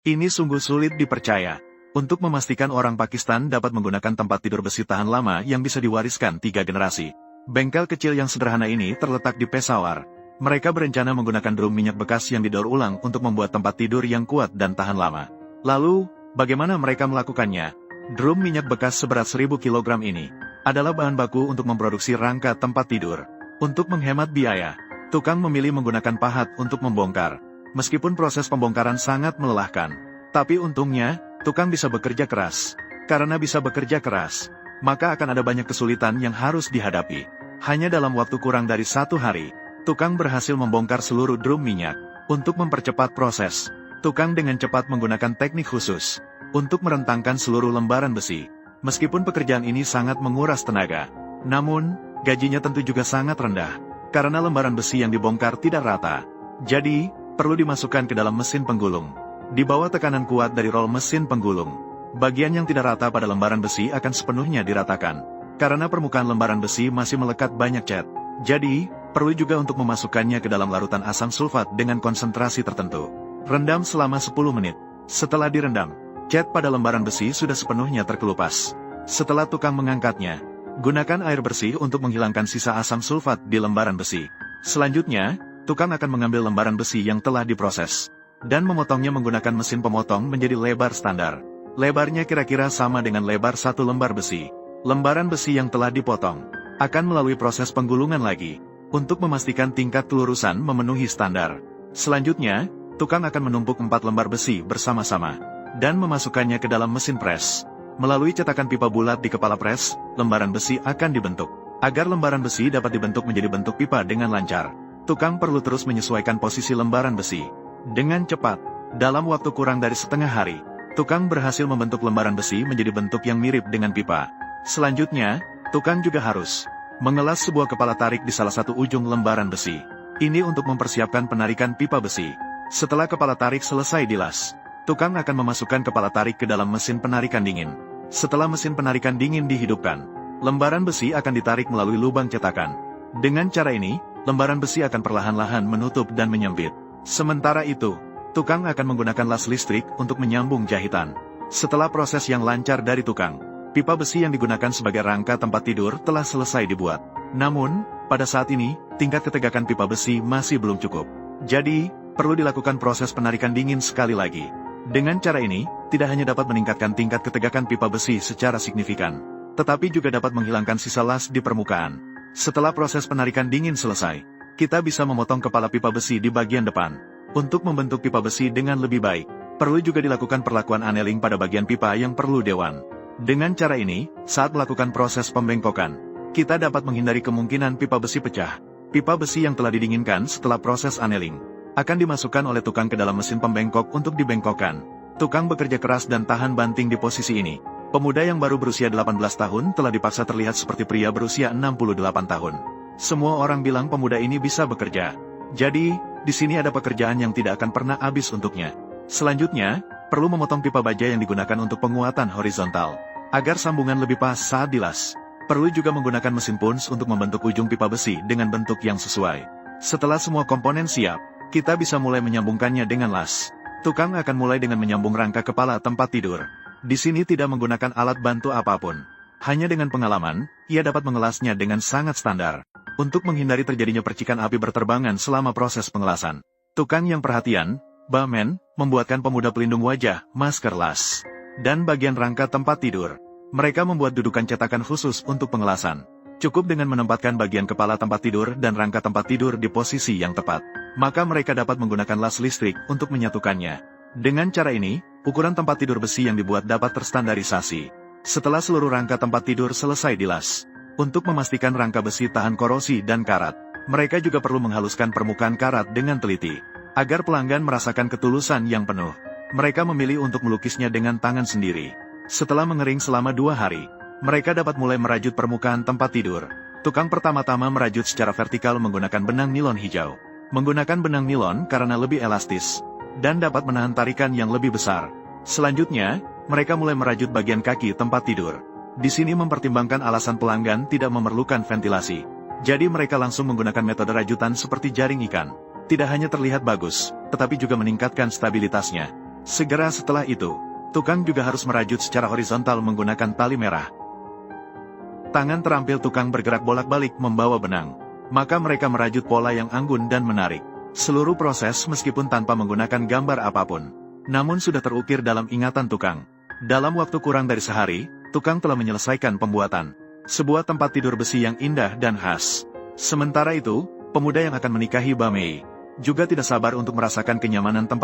Ini sungguh sulit dipercaya. Untuk memastikan orang Pakistan dapat menggunakan tempat tidur besi tahan lama yang bisa diwariskan 3 generasi. Bengkel kecil yang sederhana ini terletak di Peshawar. Mereka berencana menggunakan drum minyak bekas yang didaur ulang untuk membuat tempat tidur yang kuat dan tahan lama. Lalu, bagaimana mereka melakukannya? Drum minyak bekas seberat 1000 kg ini adalah bahan baku untuk memproduksi rangka tempat tidur. Untuk menghemat biaya, tukang memilih menggunakan pahat untuk membongkar. Meskipun proses pembongkaran sangat melelahkan, tapi untungnya, tukang bisa bekerja keras. Karena bisa bekerja keras, maka akan ada banyak kesulitan yang harus dihadapi. Hanya dalam waktu kurang dari 1 hari, tukang berhasil membongkar seluruh drum minyak. Untuk mempercepat proses, tukang dengan cepat menggunakan teknik khusus untuk merentangkan seluruh lembaran besi. Meskipun pekerjaan ini sangat menguras tenaga, namun, gajinya tentu juga sangat rendah, karena lembaran besi yang dibongkar tidak rata. Jadi, perlu dimasukkan ke dalam mesin penggulung. Di bawah tekanan kuat dari rol mesin penggulung, bagian yang tidak rata pada lembaran besi akan sepenuhnya diratakan. Karena permukaan lembaran besi masih melekat banyak cat. Jadi, perlu juga untuk memasukkannya ke dalam larutan asam sulfat dengan konsentrasi tertentu. Rendam selama 10 menit. Setelah direndam, cat pada lembaran besi sudah sepenuhnya terkelupas. Setelah tukang mengangkatnya, gunakan air bersih untuk menghilangkan sisa asam sulfat di lembaran besi. Selanjutnya, tukang akan mengambil lembaran besi yang telah diproses dan memotongnya menggunakan mesin pemotong menjadi lebar standar. Lebarnya kira-kira sama dengan lebar 1 lembar besi. Lembaran besi yang telah dipotong akan melalui proses penggulungan lagi untuk memastikan tingkat kelurusan memenuhi standar. Selanjutnya, tukang akan menumpuk 4 lembar besi bersama-sama dan memasukkannya ke dalam mesin pres. Melalui cetakan pipa bulat di kepala pres, lembaran besi akan dibentuk. Agar lembaran besi dapat dibentuk menjadi bentuk pipa dengan lancar, tukang perlu terus menyesuaikan posisi lembaran besi. Dengan cepat, dalam waktu kurang dari setengah hari, tukang berhasil membentuk lembaran besi menjadi bentuk yang mirip dengan pipa. Selanjutnya, tukang juga harus mengelas sebuah kepala tarik di salah satu ujung lembaran besi. Ini untuk mempersiapkan penarikan pipa besi. Setelah kepala tarik selesai dilas, tukang akan memasukkan kepala tarik ke dalam mesin penarikan dingin. Setelah mesin penarikan dingin dihidupkan, lembaran besi akan ditarik melalui lubang cetakan. Dengan cara ini, lembaran besi akan perlahan-lahan menutup dan menyempit. Sementara itu, tukang akan menggunakan las listrik untuk menyambung jahitan. Setelah proses yang lancar dari tukang, pipa besi yang digunakan sebagai rangka tempat tidur telah selesai dibuat. Namun, pada saat ini, tingkat ketegakan pipa besi masih belum cukup. Jadi, perlu dilakukan proses penarikan dingin sekali lagi. Dengan cara ini, tidak hanya dapat meningkatkan tingkat ketegakan pipa besi secara signifikan, tetapi juga dapat menghilangkan sisa las di permukaan. Setelah proses penarikan dingin selesai, kita bisa memotong kepala pipa besi di bagian depan. Untuk membentuk pipa besi dengan lebih baik, perlu juga dilakukan perlakuan annealing pada bagian pipa yang perlu dewan. Dengan cara ini, saat melakukan proses pembengkokan, kita dapat menghindari kemungkinan pipa besi pecah. Pipa besi yang telah didinginkan setelah proses annealing akan dimasukkan oleh tukang ke dalam mesin pembengkok untuk dibengkokkan. Tukang bekerja keras dan tahan banting di posisi ini. Pemuda yang baru berusia 18 tahun telah dipaksa terlihat seperti pria berusia 68 tahun. Semua orang bilang pemuda ini bisa bekerja. Jadi, di sini ada pekerjaan yang tidak akan pernah habis untuknya. Selanjutnya, perlu memotong pipa baja yang digunakan untuk penguatan horizontal, agar sambungan lebih pas saat dilas. Perlu juga menggunakan mesin punch untuk membentuk ujung pipa besi dengan bentuk yang sesuai. Setelah semua komponen siap, kita bisa mulai menyambungkannya dengan las. Tukang akan mulai dengan menyambung rangka kepala tempat tidur. Di sini tidak menggunakan alat bantu apapun. Hanya dengan pengalaman, ia dapat mengelasnya dengan sangat standar. Untuk menghindari terjadinya percikan api berterbangan selama proses pengelasan, tukang yang perhatian, Bamen, membuatkan pemuda pelindung wajah, masker las, dan bagian rangka tempat tidur. Mereka membuat dudukan cetakan khusus untuk pengelasan. Cukup dengan menempatkan bagian kepala tempat tidur dan rangka tempat tidur di posisi yang tepat, maka mereka dapat menggunakan las listrik untuk menyatukannya. Dengan cara ini, ukuran tempat tidur besi yang dibuat dapat terstandarisasi. Setelah seluruh rangka tempat tidur selesai dilas, untuk memastikan rangka besi tahan korosi dan karat, mereka juga perlu menghaluskan permukaan karat dengan teliti. Agar pelanggan merasakan ketulusan yang penuh, mereka memilih untuk melukisnya dengan tangan sendiri. Setelah mengering selama 2 hari, mereka dapat mulai merajut permukaan tempat tidur. Tukang pertama-tama merajut secara vertikal menggunakan benang nilon hijau. Menggunakan benang nilon karena lebih elastis dan dapat menahan tarikan yang lebih besar. Selanjutnya, mereka mulai merajut bagian kaki tempat tidur. Di sini mempertimbangkan alasan pelanggan tidak memerlukan ventilasi. Jadi mereka langsung menggunakan metode rajutan seperti jaring ikan. Tidak hanya terlihat bagus, tetapi juga meningkatkan stabilitasnya. Segera setelah itu, tukang juga harus merajut secara horizontal menggunakan tali merah. Tangan terampil tukang bergerak bolak-balik membawa benang. Maka mereka merajut pola yang anggun dan menarik. Seluruh proses meskipun tanpa menggunakan gambar apapun, namun sudah terukir dalam ingatan tukang. Dalam waktu kurang dari sehari, tukang telah menyelesaikan pembuatan sebuah tempat tidur besi yang indah dan khas. Sementara itu, pemuda yang akan menikahi Bamei juga tidak sabar untuk merasakan kenyamanan tempat